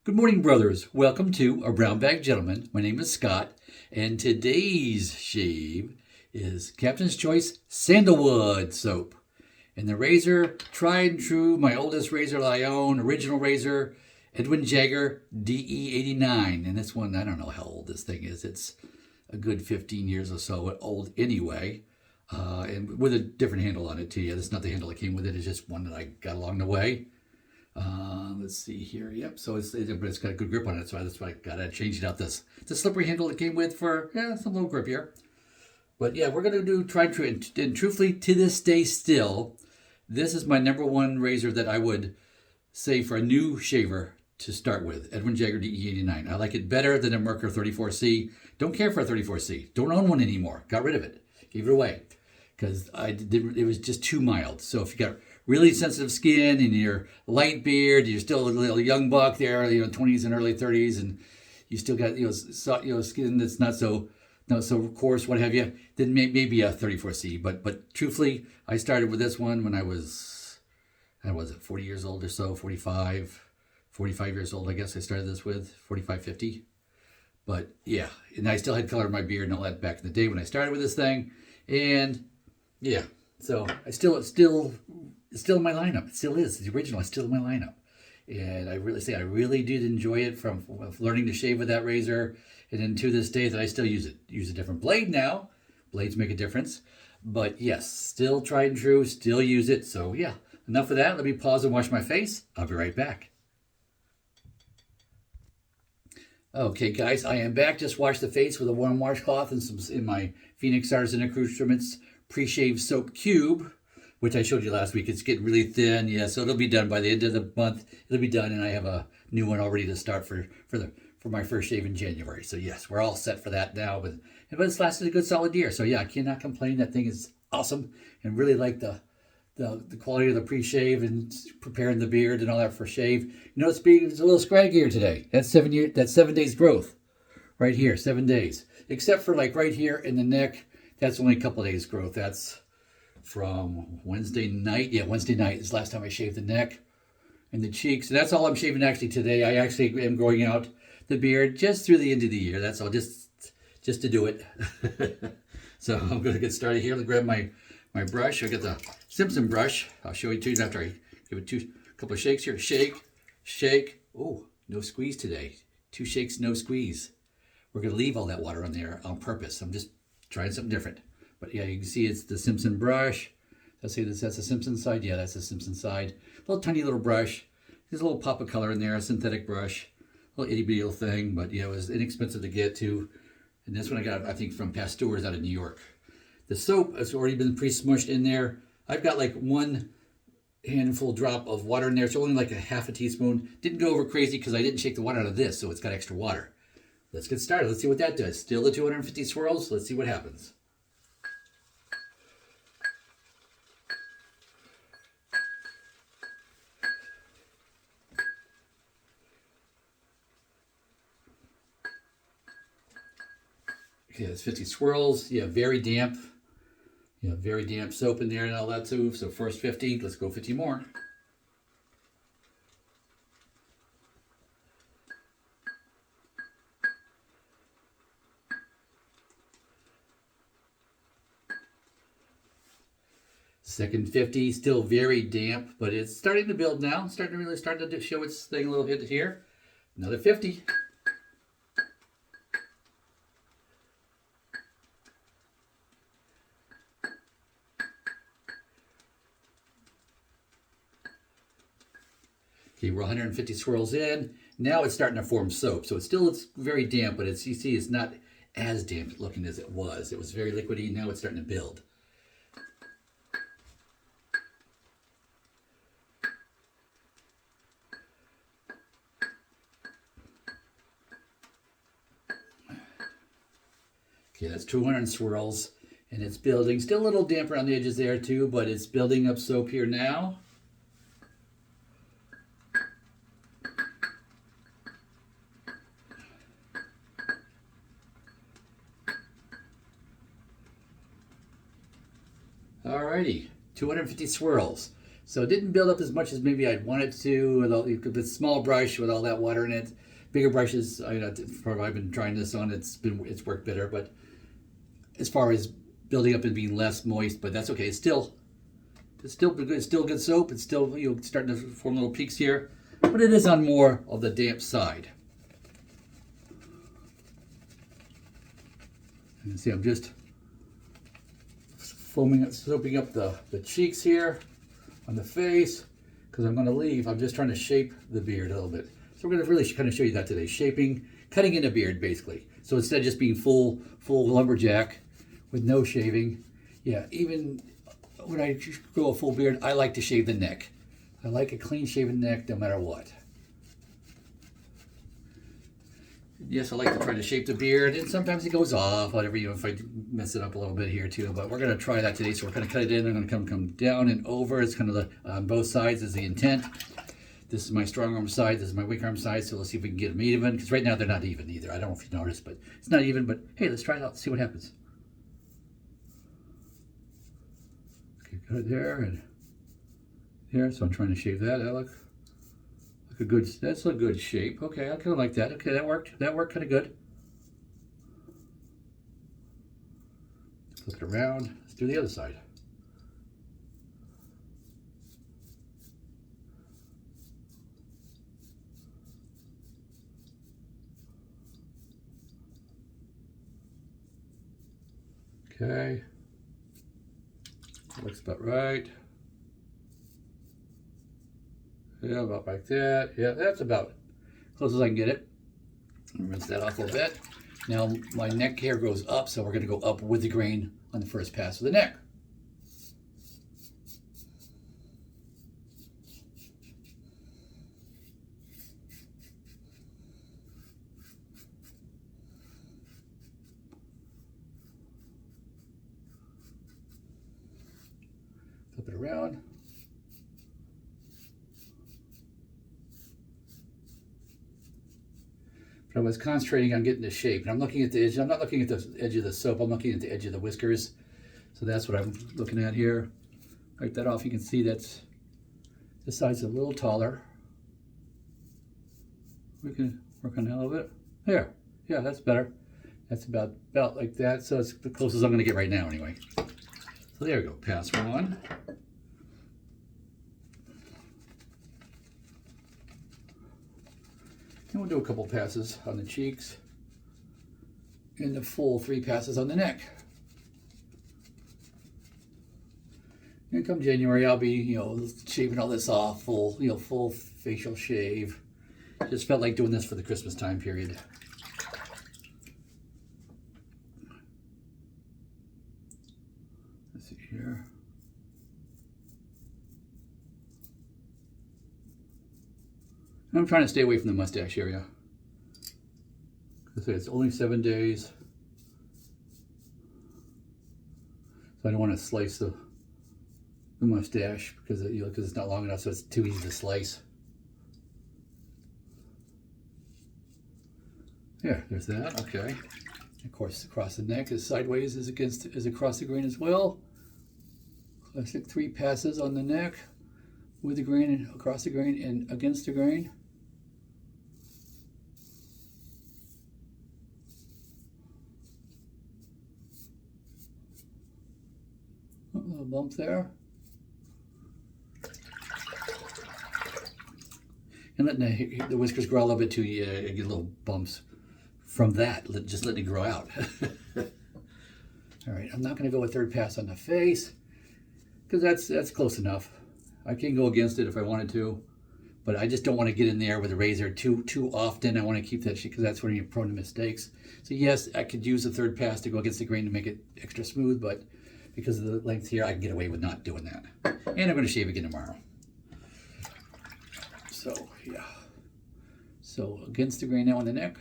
Good morning, brothers. Welcome to A Brown Bag Gentleman. My name is Scott, and today's shave is Captain's Choice Sandlewood soap. And the razor, tried and true, my oldest razor that I own, original razor, Edwin Jagger DE89. And this one, I don't know how old this thing is. It's a good 15 years or so old anyway. And with a different handle on it too. Yeah, that's not the handle that came with it. It's just one that I got along the way. Let's see here. Yep. So it's got a good grip on it. So that's why I gotta change it out. The slippery handle it came with for some little grip here. But yeah, we're gonna do try to and truthfully to this day still, this is my number one razor that I would say for a new shaver to start with. Edwin Jagger DE89. I like it better than a Merkur 34C. Don't care for a 34C. Don't own one anymore. Got rid of it. Gave it away because it was just too mild. So if you got really sensitive skin and you're light beard, you're still a little young buck there, 20s and early 30s, and you still got skin that's not so coarse, what have you, then maybe a 34C. But truthfully, I started with this one when I was 40 years old or so, 45 years old, I guess I started this with, 45, 50. But yeah, and I still had color in my beard and all that back in the day when I started with this thing. And yeah, so it's still in my lineup. It still is. The original is still in my lineup. And I really did enjoy it from learning to shave with that razor. And then to this day that I still use it. Use a different blade now. Blades make a difference. But yes, still tried and true, still use it. So yeah, enough of that. Let me pause and wash my face. I'll be right back. Okay, guys, I am back. Just washed the face with a warm washcloth and some in my Phoenix Artisan Accoutrements Preshave Soap Cube, which I showed you last week. It's getting really thin. Yeah, so it'll be done by the end of the month. It'll be done, and I have a new one all ready to start for my first shave in January. So yes, we're all set for that now. But it's lasted a good solid year. So yeah, I cannot complain. That thing is awesome, and really like the quality of the pre-shave and preparing the beard and all that for shave. It's a little scraggier today. That's 7 days growth right here, 7 days. Except for like right here in the neck, that's only a couple of days growth. That's from Wednesday night. Yeah, Wednesday night is the last time I shaved the neck and the cheeks. And that's all I'm shaving actually today. I actually am growing out the beard just through the end of the year. That's all, just to do it. So I'm going to get started here. Let's grab my brush. I got the Simpson brush. I'll show you too after I give it a couple of shakes here. Shake, shake. Oh, no squeeze today. 2 shakes, no squeeze. We're going to leave all that water on there on purpose. I'm just trying something different. But yeah, you can see it's the Simpson brush. That's the Simpson side. Yeah, that's the Simpson side. Little tiny little brush. There's a little pop of color in there, a synthetic brush. A little itty bitty little thing, but yeah, it was inexpensive to get too. And this one I got, I think, from Pasteur's out of New York. The soap has already been pre-smushed in there. I've got like 1 handful drop of water in there. It's only like a half a teaspoon. Didn't go over crazy because I didn't shake the water out of this, so it's got extra water. Let's get started. Let's see what that does. Still the 250 swirls. Let's see what happens. Okay, that's 50 swirls. Yeah, very damp. Yeah, very damp soap in there and all that too. So first 50, let's go 50 more. Second 50, still very damp, but it's starting to build now. Starting to show its thing a little bit here. Another 50. Okay, we're 150 swirls in. Now it's starting to form soap. So it's very damp, but you see it's not as damp looking as it was. It was very liquidy. Now it's starting to build. Okay, that's 200 swirls, and it's building. Still a little damp around the edges there too, but it's building up soap here now. Alrighty, 250 swirls. So it didn't build up as much as maybe I'd want it to with the small brush with all that water in it. Bigger brushes, I've been trying this on, it's worked better. But as far as building up and being less moist, but that's okay. It's still good. It's still good soap. It's still starting to form little peaks here, but it is on more of the damp side. And see, I'm just soaping up the cheeks here on the face because I'm going to leave. I'm just trying to shape the beard a little bit. So we're going to really kind of show you that today. Shaping, cutting in a beard basically. So instead of just being full lumberjack with no shaving, yeah, even when I grow a full beard, I like to shave the neck. I like a clean shaven neck no matter what. Yes, I like to try to shape the beard, and sometimes it goes off, whatever, if I mess it up a little bit here too, but we're going to try that today. So we're going to cut it in. I'm going to come down and over. It's kind of on both sides is the intent. This is my strong arm side. This is my weak arm side. So let's see if we can get them even, because right now they're not even either. I don't know if you noticed, but it's not even. But hey, let's try it out, see what happens. Okay, cut it there and there. So I'm trying to shave that. That's a good shape. Okay, I kind of like that. Okay, that worked. That worked kind of good. Flip it around. Let's do the other side. Okay. Looks about right. Yeah, about like that. Yeah, that's about close as I can get it. Rinse that off a little bit. Now my neck hair goes up, so we're going to go up with the grain on the first pass of the neck. Flip it around. I was concentrating on getting the shape, and I'm looking at the edge. I'm not looking at the edge of the soap. I'm looking at the edge of the whiskers. So that's what I'm looking at here. Wipe that off. You can see that's this side's a little taller. We can work on that a little bit. There. Yeah, that's better. That's about like that. So it's the closest I'm going to get right now, anyway. So there we go. Pass one. And we'll do a couple passes on the cheeks and the full 3 passes on the neck. And come January, I'll be, shaving all this off, full facial shave. Just felt like doing this for the Christmas time period. Let's see here. I'm trying to stay away from the mustache area. It's only 7 days. So I don't want to slice the mustache because it's not long enough, so it's too easy to slice. Yeah, there's that. Okay. Of course, across the neck is sideways is across the grain as well. Classic 3 passes on the neck with the grain and across the grain and against the grain. A little bump there. And letting the whiskers grow a little bit too, you get little bumps from that, just letting it grow out. All right, I'm not going to go a 3rd pass on the face because that's close enough. I can go against it if I wanted to, but I just don't want to get in there with a razor too often. I want to keep that shit because that's when you're prone to mistakes. So yes, I could use a 3rd pass to go against the grain to make it extra smooth, but because of the length here, I can get away with not doing that. And I'm going to shave again tomorrow. So, yeah. So, against the grain now on the neck.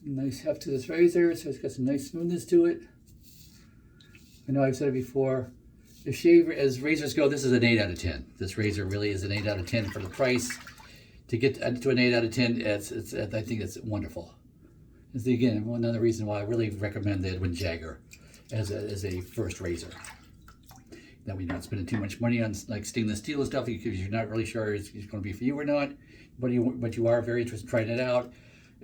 Nice heft to this razor, so it's got some nice smoothness to it. I know I've said it before. As razors go, this is an 8 out of 10. This razor really is an 8 out of 10 for the price. To get to an 8 out of 10, I think it's wonderful. It's again another reason why I really recommend the Edwin Jagger as a first razor. That way you're not spending too much money on like stainless steel and stuff because you're not really sure it's going to be for you or not. But you are very interested in trying it out.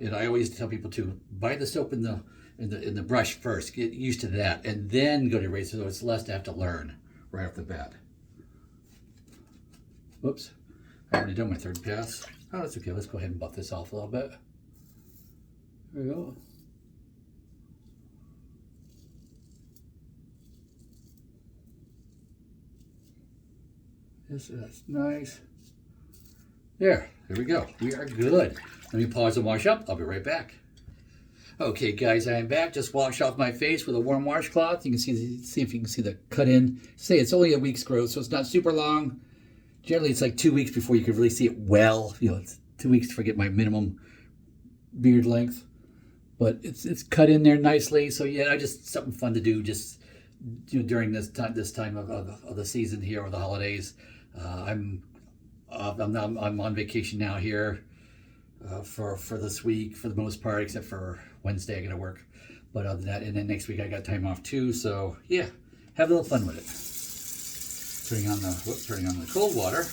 And I always tell people to buy the soap in the brush first, get used to that, and then go to razor, so it's less to have to learn right off the bat. Whoops, I already done my third pass. Oh, that's okay. Let's go ahead and buff this off a little bit. There we go. That's nice. There we go. We are good. Let me pause and wash up. I'll be right back. Okay, guys, I am back. Just washed off my face with a warm washcloth. You can see if you can see the cut in. Say it's only a week's growth, so it's not super long. Generally, it's like 2 weeks before you can really see it well. You know, it's 2 weeks to get my minimum beard length, but it's cut in there nicely. So yeah, just something fun to do. Just during this time of the season here or the holidays. I'm on vacation now here for this week for the most part, except for Wednesday I got to work. But other than that, and then next week I got time off too. So yeah, have a little fun with it. Turning on the cold water.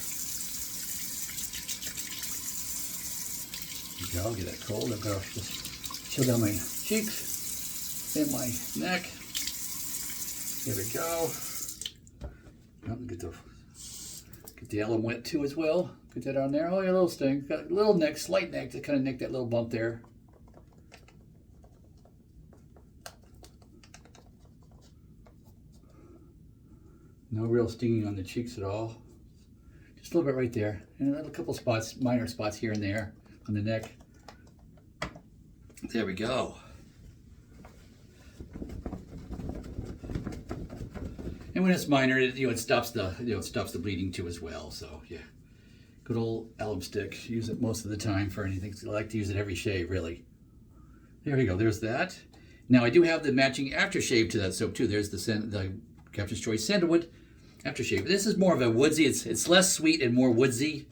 There you go, get that cold. I'm gonna just chill down my cheeks and my neck. There we go. Get the alum wet too as well. Put that on there. Oh, yeah, a little sting. Got a little neck, slight neck to kind of nick that little bump there. No real stinging on the cheeks at all. Just a little bit right there. And a couple spots, minor spots here and there on the neck. There we go. And when it's minor, it stops the bleeding too as well. So yeah, good old alum stick. Use it most of the time for anything. I like to use it every shave, really. There we go. There's that. Now I do have the matching aftershave to that soap too. There's the Captain's Choice Sandlewood aftershave. This is more of a woodsy. It's less sweet and more woodsy.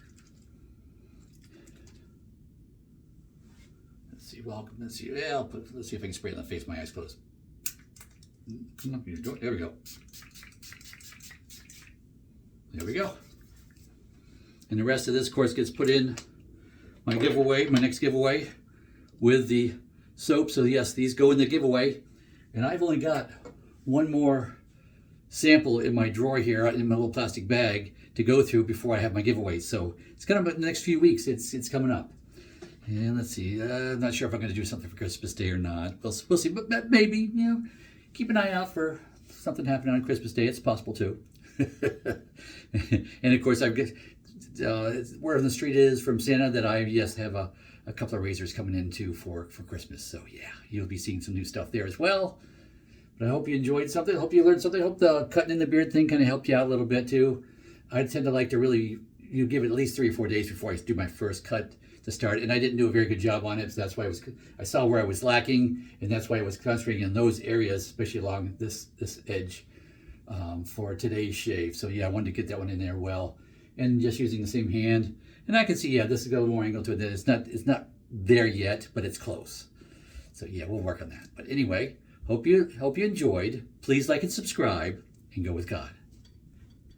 Let's see. Well, let's see. Yeah, let's see if I can spray it on the face. My eyes closed. There we go. There we go. And the rest of this, of course, gets put in my giveaway, my next giveaway, with the soap. So yes, these go in the giveaway. And I've only got one more sample in my drawer here, in my little plastic bag, to go through before I have my giveaway. So it's kind of in the next few weeks. It's coming up. And let's see. I'm not sure if I'm going to do something for Christmas Day or not. We'll see. But maybe, keep an eye out for something happening on Christmas Day. It's possible too. And of course, I've got word on the street is from Santa that I have a couple of razors coming in too for Christmas. So yeah, you'll be seeing some new stuff there as well. But I hope you enjoyed something. I hope you learned something. I hope the cutting in the beard thing kind of helped you out a little bit too. I tend to like to really give it at least 3 or 4 days before I do my first cut to start, and I didn't do a very good job on it. So that's why I saw where I was lacking, and that's why I was concentrating in those areas, especially along this edge. For today's shave. So yeah, I wanted to get that one in there well, and just using the same hand. And I can see, yeah, this has got a little more angle to it. It's not there yet, but it's close. So yeah, we'll work on that. But anyway, hope you enjoyed. Please like and subscribe, and go with God.